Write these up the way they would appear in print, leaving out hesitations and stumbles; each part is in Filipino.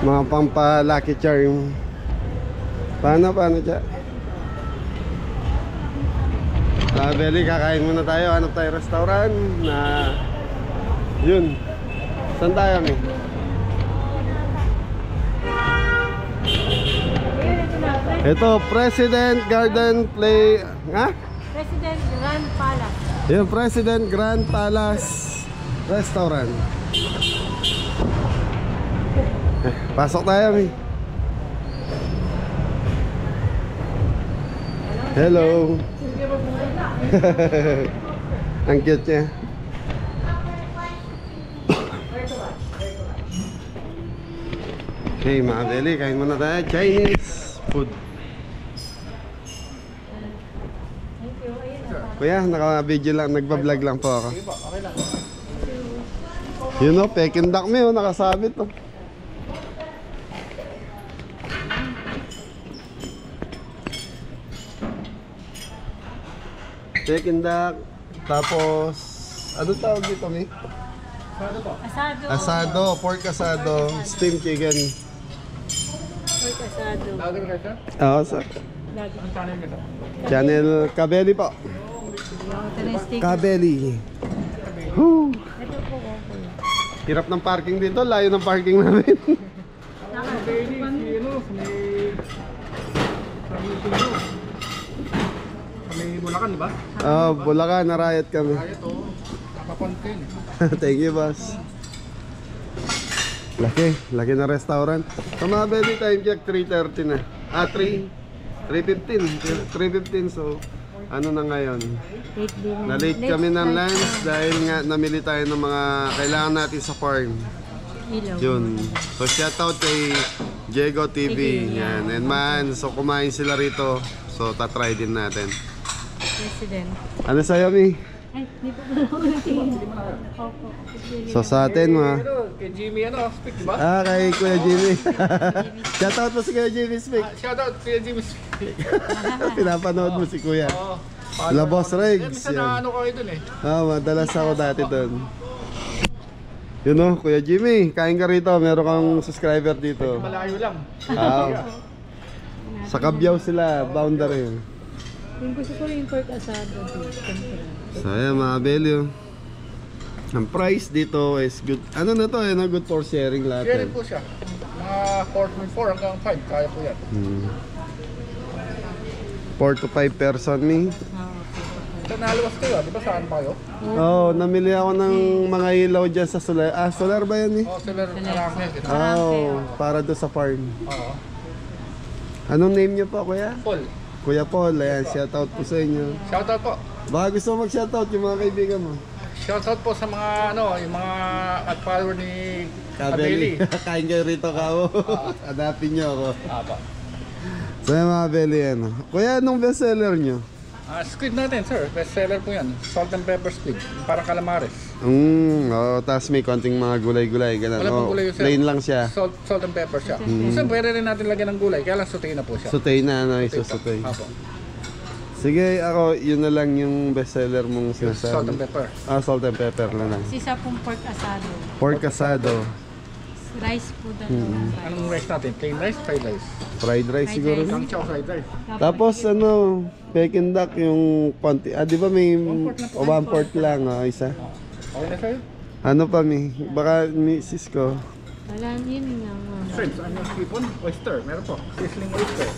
Mga pampa-lucky charm. Paano dyan? Beli, kakain muna tayo. Hanap tayo restaurant na yun. Saan tayo, Mi? Ito, President Garden Play. Ha? President Grand Palace. Yun, President Grand Palace Restaurant. Pasok tayo, Mi. Hello. Ang cute niya. Okay, mga Beli, kain muna tayo. Chinese food. Kuya, naka-video lang, nagpa-vlog lang po ako. Yun o, Peking duck, Mi, nakasabit o. Peking duck. Tapos ano tawag dito, Mi? Asado po. Asado, pork asado, steamed chicken. Pork asado. Lagi ka siya? Oo, sir. Lagi. Ang channel ka? Channel Kabeli po. Kabeli. Woo. Ito po ko. Hirap ng parking dito, layo ng parking namin. Daily, may Bulacan, di ba? Oh, Bulacan, narayat kami. Kaya to, nakakontin. Thank you, boss. Laki na restaurant. Sa mga Beli, time check 3:30 na. 3:15 so ano na ngayon, na-late kami ng lunch dahil nga namili tayo ng mga kailangan natin sa farm. Yun, so shoutout kay Diego TV yan, and man, so kumain sila rito, so tatry din natin. President. Ano sa'yo, Mi? Ay, hindi po natin. Opo. So sa atin mga Kay Jimmy, speak, di ba? kay Kuya Jimmy. Shoutout mo si Kuya Jimmy Speak. Shoutout kay Jimmy Speak. Pinapanood mo si Kuya. Oo. La Boss Regs. Minsan na ano kayo dun eh. Madalas ako dati doon. Yun o, Kuya Jimmy, kain ka rito. Meron kang subscriber dito. Malayo lang. Sa Cabuyao sila, boundary. Yung gusto ko yung pork asado. So ayan mga Beli, ang price dito is good. Ano na to, good for sharing lahat. Sharing po siya. Mga 4 hanggang 5, kaya po yan. 4 to 5 person, Mi. Ito naluwas kayo, di ba saan pa kayo? Oh, namili ako ng mga ilaw dyan sa solar. Solar ba yan, Mi? Oo, Solar Arangel. Para doon sa farm. Oo. Anong name niyo po, Kuya? Paul. Kuya Paul, ayan, shoutout po sa inyo. Shoutout po. Baka gusto mo mag-shoutout yung mga kaibigan mo. Shoutout po sa mga yung mga follower ni Kabeli. Kain kayo rito, Kao. Hanapin niyo ako. Apa. So yung mga Beli, Kuya, anong bestseller niyo? Squid natin, sir. Best seller po yan. Salt and pepper squid. Parang calamares. Tapos may konting mga gulay-gulay. Ganun. Wala pong gulay, sir. Plain lang siya. Salt and pepper siya. Kasi pwede rin natin lagyan ng gulay. Kaya lang sauté na po siya. Sauté na, isusauté. Apo. Sige, ako, yun na lang yung bestseller mong sinasabi. Salt and pepper. Salt and pepper lang. Sisa pong pork asado. Pork asado. Rice po dalawa. Anong rice natin? Plain rice, fried rice? Fried rice siguro. Kang chow fried rice. Tapos Peking duck yung konti. Di ba may 1/4 lang, isa? Okay na sa'yo? Ano pa, Mi? Baka misis ko. Wala, yun nga. Shrimps, ano yung hipon? Oyster, meron po. Sizzling oyster.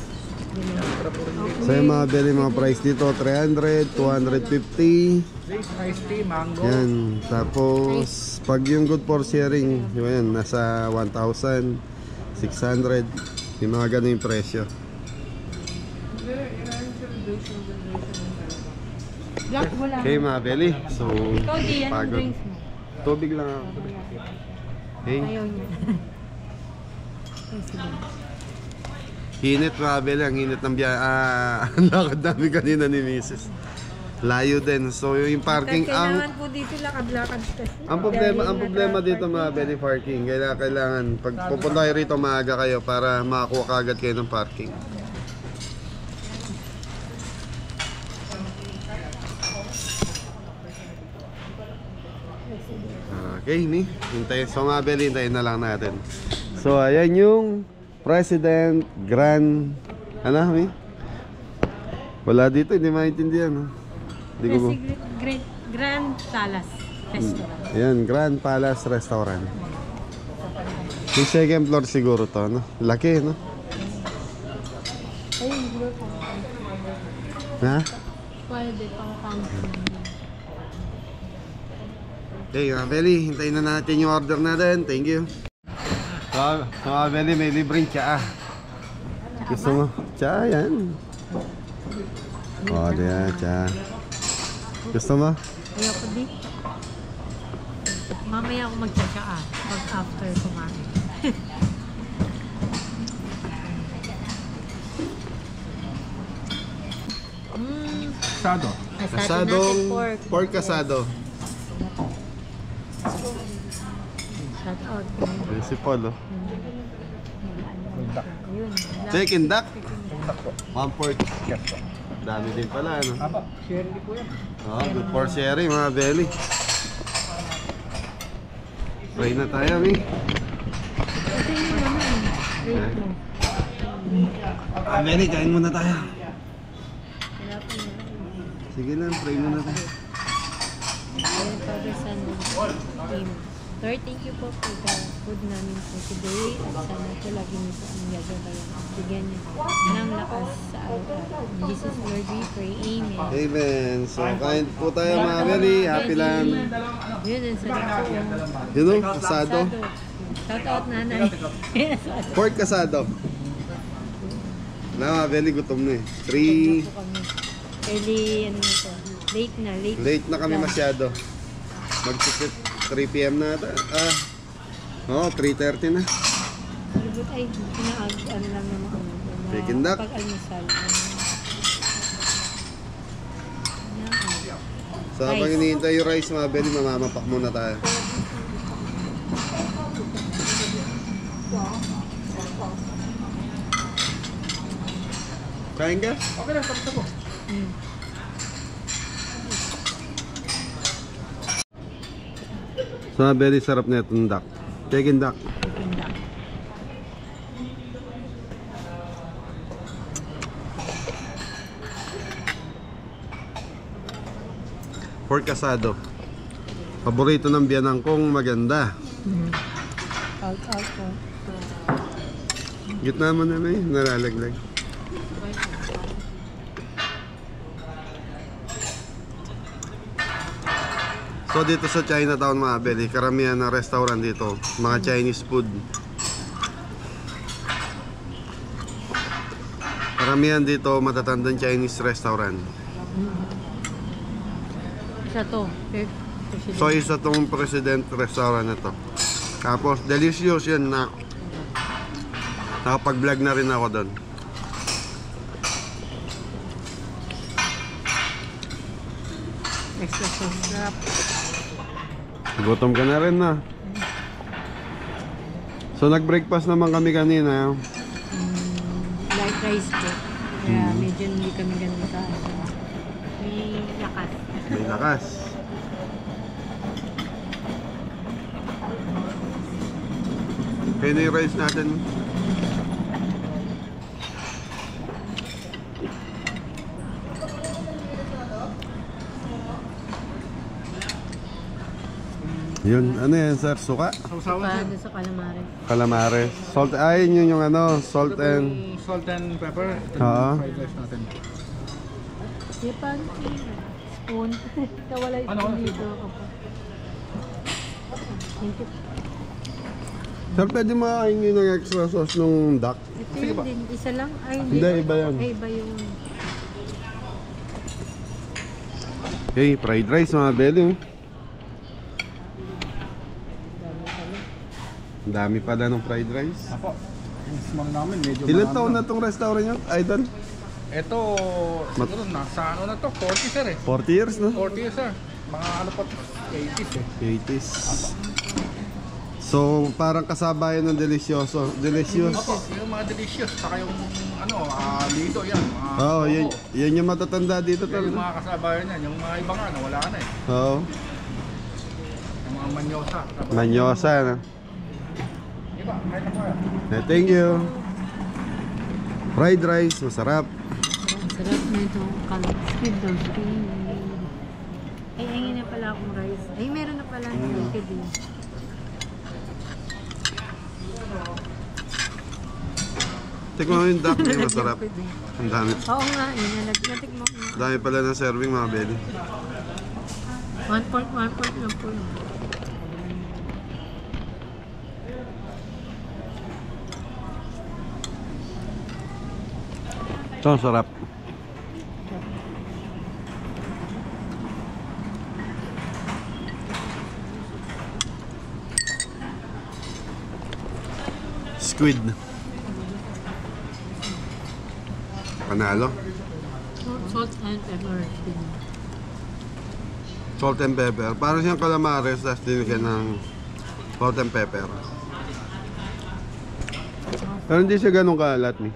So yung mga beli mga price dito, 300, 250. Iced tea, mango. Yan. Tapos, pag yung good for sharing, yun, nasa 1,000, 600. Yung mga ganun yung presyo. Black wala. Okay mga beli. So, Ikaw di, anong pagod. drinks mo? Tubig lang ako. Okay. Ayaw niya. Ay, sige. Hinit mga beli. Ang hinit ng biya. Ang lakad namin kanina ni Mrs. Layo din. So, yung parking, Kailangan po dito lakad-lakad kasi. ang problema dito mga beli, parking. Kailangan, pag pupunta kayo rito, maaga kayo para makakuha kagad kayo ng parking. Okay, ni. So mga beli, hintayin na lang natin. So, ayan yung President Grand... Ano, mi? Wala dito, hindi maintindihan. No? Hindi ko... Grand Palace Restaurant. Ayan, Grand Palace Restaurant. Yung second floor siguro to, no? Laki, no? Ayun, bro. Ha? Pwede pang fountain. Okay, mga Beli, hintayin na natin yung order natin. Thank you. So mga Beli, may libreng tsaa. Gusto mo? Tsaa, yan. O, diyan, tsaa. Gusto mo? Ayoko di. Mamaya ako magtsatsaa pag after kumain. Asado. Asadong pork. pork asado. Shout out. Ayun si Paul, oh. Ayun. Chicken duck. Tundak po. One pork. Yes po. Dami din pala, ano? Aba, sharing din po yan. Oh, good for sharing, mga Beli. Try na tayo, mi. Kasi yung ano, rate mo. Ah, Beli, kain muna tayo. Wala pa yun. Sige lang, try muna tayo. Ayun, Father Son, Team. Lord, thank you po for the food namin for today at sana po lagi niyo po ang gagabayan at bigyan niyo ng lakas sa araw-araw. In Jesus Lord we pray, Amen. Amen. So, kain po tayo, mga Beli. Happy lang. Yun, ang sarap po. You know, asado. Shout out nanay. Pork asado. Na, mga Beli, gutom na eh. 3... Po kami. Early, ano na to? Late na, late. Late na kami masyado. Mag-sit 3 p.m. na ata. Oo, 3:30 na. Libot ay, ano lang naman kami. Chicken duck. Pag-almusal. So, habang hinihintay yung rice, mga Beli, mamamapak muna tayo. Kain ka? Okay lang, tapos na po. So, very sarap na itong duck. Chicken duck. Pork asado. Paborito ng biyanang kong maganda. Out po. Gitna mo na may nalalaglag. So dito sa Chinatown, mga Beli, karamihan ng restaurant dito, mga Chinese food. Karamihan dito matatandang Chinese restaurant. Isa to. So isa tong President restaurant na to. Tapos delicious yan na nakapag-vlog na rin ako doon. Extra sarap. Gutom ka na rin na. So nag-breakfast naman kami kanina. Light rice po. Kaya medyo hindi kami ganun ka. May lakas. May lakas. Kaya na yung rice natin. Yun, ano yan sir? Suka? Sausawan Paano sa calamares? Calamares. Salt, ay yun yung ano, salt and... Salt and pepper. Ito Oo. yung fried rice natin. Di pa, spoon. Nawala yung Ano? spoon dito. Opo. Thank you. Sir, pwede makahingi ng extra sauce nung duck? Ito Sige yun ba? din. Isa lang? Ay, Hindi, iba yan. Ay, iba yung... Okay, fried rice mga belly. Ang dami pala ng fried rice. Apo. Yung small namin, medyo Ilan marami taon na lang. tong restaurant nyo, Idol? Ito, siguro nasa ano na to, 40 sir eh. 40 years, no? 40 years sir. Mga ano pa, 80s eh. 80s. So, parang kasabayan ng delisyoso. Delicious. Apo, yung mga delicious, saka yung ano, lido yan. Mga Oo, yan yung matatanda dito yan yung talaga. mga kasabayan yan. Yung mga iba nga, nawala na eh. Oo. Yung mga manyosa. Manyosa, no? Iba, kahit na po yan. Thank you. Fried rice, masarap. Ang sarap na itong squid daw. Squid. Ay, hingin na pala akong rice. Ay, meron na pala ng naked eh. Tikman mo yung duck, yung masarap. Ang dami. Oo nga, natik mo. Dami pala ng serving mga belly. 1 point lang po yun. Ito, sarap. Squid. Panalo. Salt and pepper. Salt and pepper. Parang siyang calamares, tapos dinigyan ng salt and pepper. Pero hindi siya ganun kalat ni.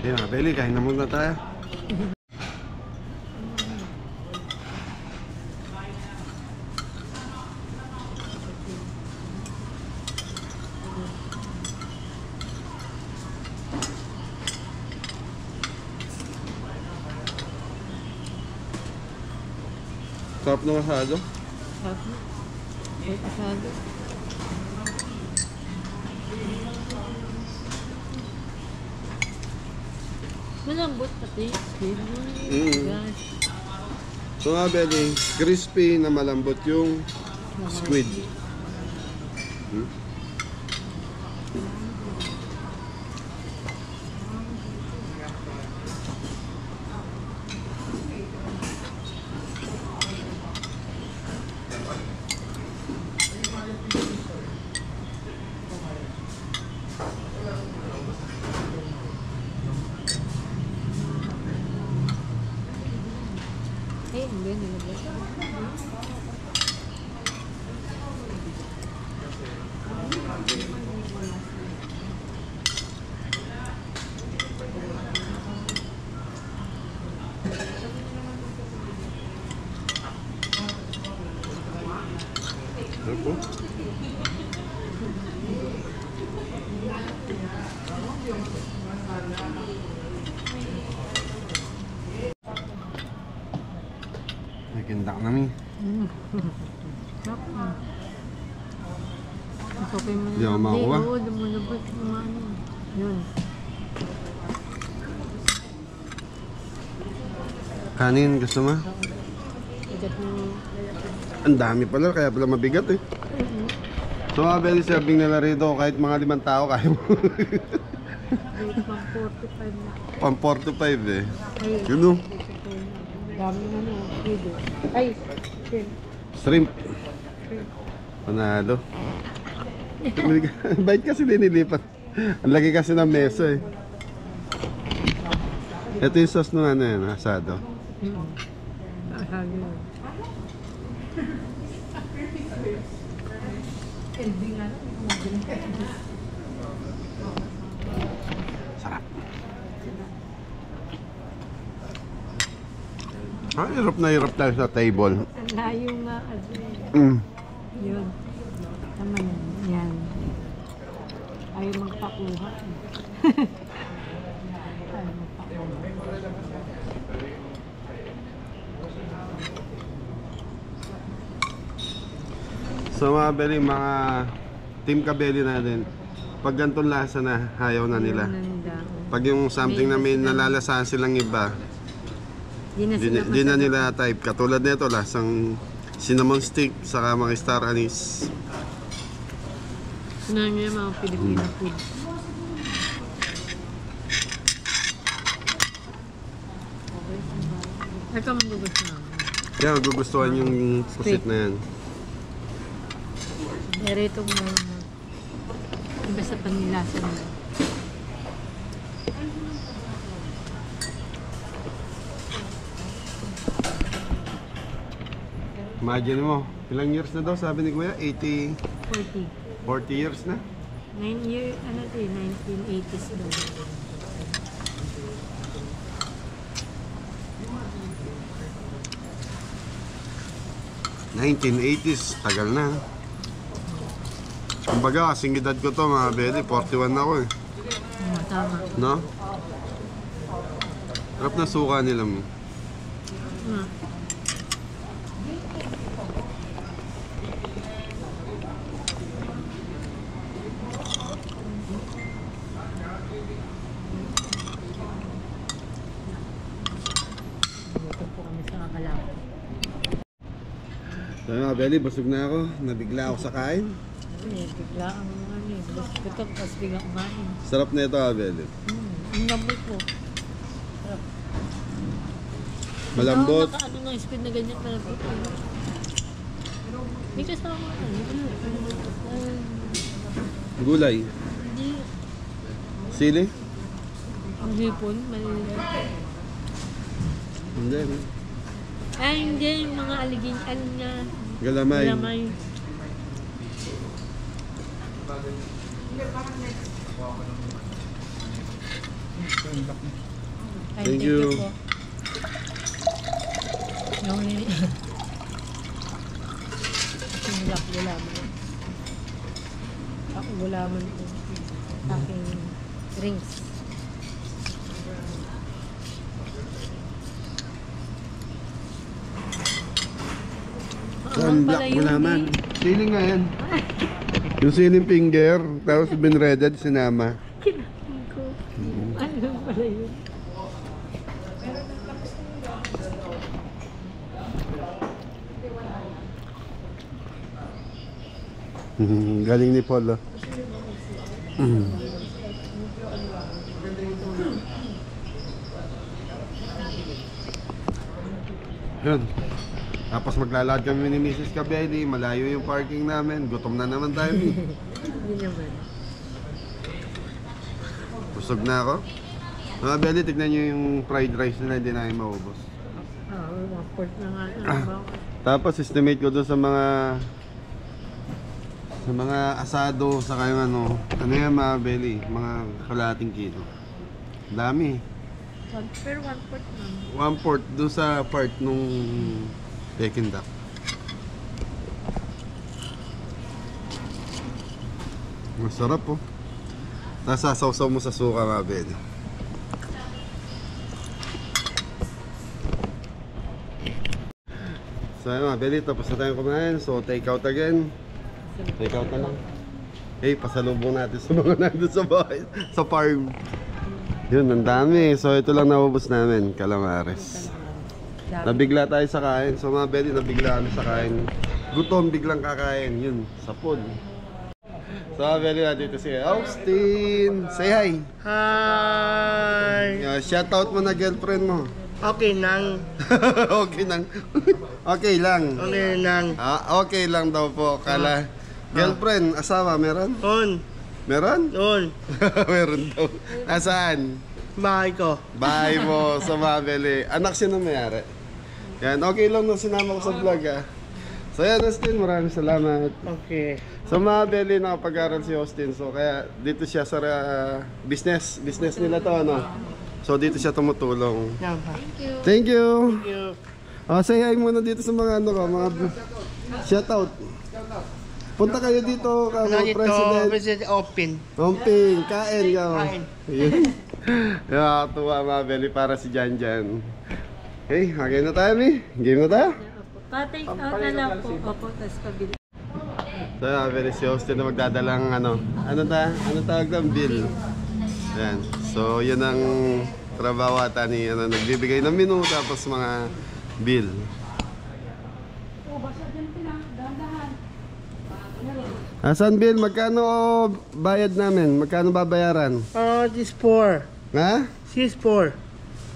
Yan mga belly, kain na muna tayo. Sarap ng asado. Sarap na. Sarap asado. Malambot pati. Squid. Gosh. So mga belly, crispy na malambot yung squid. Ay, hindi. Nilabas. Sarap po. May kindak namin. Sarap na. Isopin mo na. Hindi ako makakuha. Oo, lumulubot yung ano. Yun. Kanin, gusto mo? Igat mo. Ang dami pala, kaya pala mabigat eh. So mga belly serving nila rito, kahit mga 5 tao kaya mo. Wait, pang 45 na. Pang 4 to 5 eh. Ay, Yun o, dami na ano. Video. Ay, shrimp. shrimp. Panalo. Bait kasi dinilipat. Ang laki kasi ng mesa eh. Ito yung sauce ng ano yun, asado. Asado yun. Sarap. Hirap tayo sa table. Ang layo nga kasi. Yun. Naman yan. Ayaw magpakuha. Ayaw magpakuha. So mga Beli, mga team Kabeli natin, pag ganitong lasa na, ayaw na nila. Pag yung something na may nalalasahan silang iba, di na nila type. Katulad nito, lasang cinnamon stick, saka mga star anise. Sinabi niya mga Filipino food. Ito magugusto namin. Kaya gugustuhan yung pusit na yan. Pero itong iba sa panilasa nila. Imagine mo, ilang years na daw sabi ni Kuya? 80, 40 years na? 1980s daw. 1980s, tagal na. Kumbaga, kasing edad ko to mga Beli, 41 ako eh. Tama. No? Harap na suka nila mo. Dito po kami sa Kalao. So mga Beli, busog na ako. Nabigla ako sa kain. Bigla ang gutom, tapos bigla kumain. Sarap na ito mga Beli. Ang lambot po. Malambot. Naka-ano ng squid na ganyan malambot. May kasama Gulay. Hindi. Sili? Ang hipon, maliliit. Hindi. Ay, hindi. Yung mga aligin, nga. Galamay. Galamay. Ay, Thank you. po. Yung sinulak gulaman. Ako gulaman po. Aking drinks. Ang black gulaman. Sili nga yan. Yung siling finger, tapos binreaded sinama. Kinain ko. Ano pala yun? Galing ni Paul. Yun. Tapos maglalakad kami ni Mrs. Kabeli, malayo yung parking namin. Gutom na naman tayo. Hindi naman. Busog na ako. Mga Beli, tignan nyo yung fried rice nila, hindi namin maubos. Mga pork na nga. Tapos estimate ko doon sa mga asado, saka yung ano yan mga Beli, mga kalating kilo. Dami. Pero 1/4 naman. 1/4 doon sa part nung Peking duck. Masarap po. Nasasawsaw mo sa suka mga Beli. So ayun mga Beli, tapos na tayong kumain. So take out again. Take out na lang. Hey, pasalubong natin sa mga nandun sa bahay, sa farm. Yun, ang dami. So ito lang naubos namin, calamares. Nabigla tayo sa kain. So mga Beli, nabigla kami sa kain. Gutom, biglang kakain. Yun, sapod. So mga Beli, dito si Austin. Say hi. Hi! Shoutout mo na girlfriend mo. Okay nang. Okay lang. Okay lang. Okay nang. Okay lang daw po. Kala. Girlfriend, asawa, meron? On. Meron? On. Meron daw. Asaan? Bahay ko. Bahay mo sa Mabeli. Anak siya na mayari. Yan, okay lang na sinama ko sa vlog ah. So yan Austin, maraming salamat. Okay. Sa Mabeli nakapag-aral si Austin. So kaya dito siya sa business nila to ano. So dito siya tumutulong. Thank you. Thank you. Say hi muna dito sa mga mga shoutout. Punta kayo dito, Dito, President. President Open. Omping, kain ka. Kain. Yeah, tuwa mga Beli para si Jan Jan. Hey, game na tayo, Mi. Game na tayo? Pa-take out na lang po. Opo, tapos kabila. So, very si Austin na magdadalang ano tawag ng bill. Ayan. So, yun ang trabaho ata ni nagbibigay ng menu tapos mga bill. Asan bill? Magkano bayad namin? Magkano babayaran? This 4. Ha? 6-4.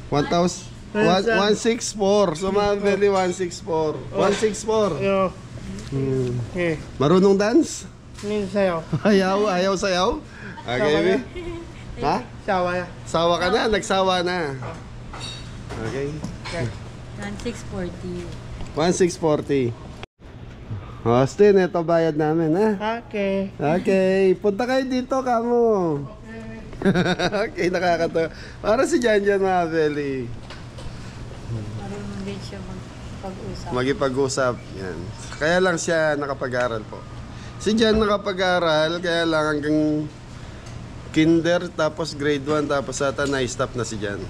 164. So, Mabeli 164. 164. Yo. Okay. Marunong dance? Min sa'yo. Ayaw sayaw? Okay. Ha? Sawa ya. Sawa ka na? Nagsawa na. Okay. 1640. 1,640. Austin, ito bayad namin, ha? Okay. Okay. Punta kayo dito, kamo. Okay, nakakatawa. Para si Janjan Mabeli. Marunong din siya magpag-usap. Magipag-usap. Yan. Kaya lang siya nakapag-aral po. Si Jan nakapag-aral, kaya lang hanggang kinder, tapos grade 1, tapos ata na-stop na si Jan.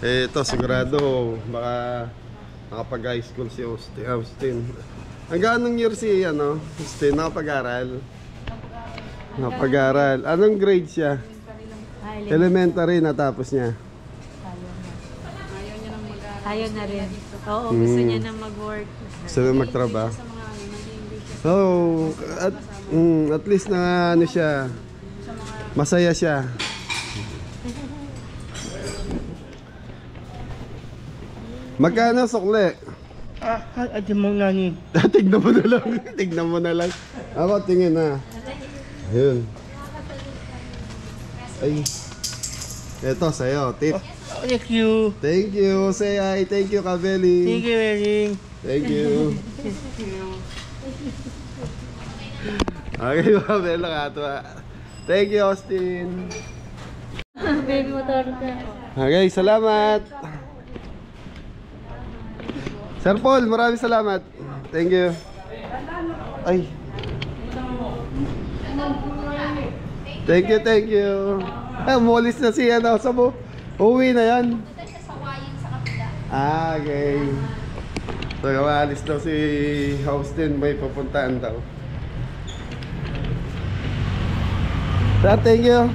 Eh, ito, sigurado, baka nakapag-high school si Austin. Hanggang anong year si, Austin, nakapag-aral? Nakapag-aral. Anong grade siya? Elementary natapos niya. Ayaw na rin. Oo, gusto niya na mag-work. Gusto na magtrabaho. So, at least na ano siya, masaya siya. Magkano sukle? Ate mo nga ni. Tignan mo na lang. Tignan mo na lang. Ako tingin na. Ayun. Ay. Ito sa'yo, tip. Thank you. Thank you. Say hi. Thank you, Kabeli. Thank you, Wedding. Thank you. Okay, Kabeli. Nakatuwa. Thank you, Austin. Baby motor ka. Okay, salamat. Sir Paul, maraming salamat. Thank you. Ay. Thank you, thank you. Ay, umulis na si Sabo. Uwi na yan. Ah, okay. So, maalis daw si Austin. May pupuntaan daw. Sir, thank you.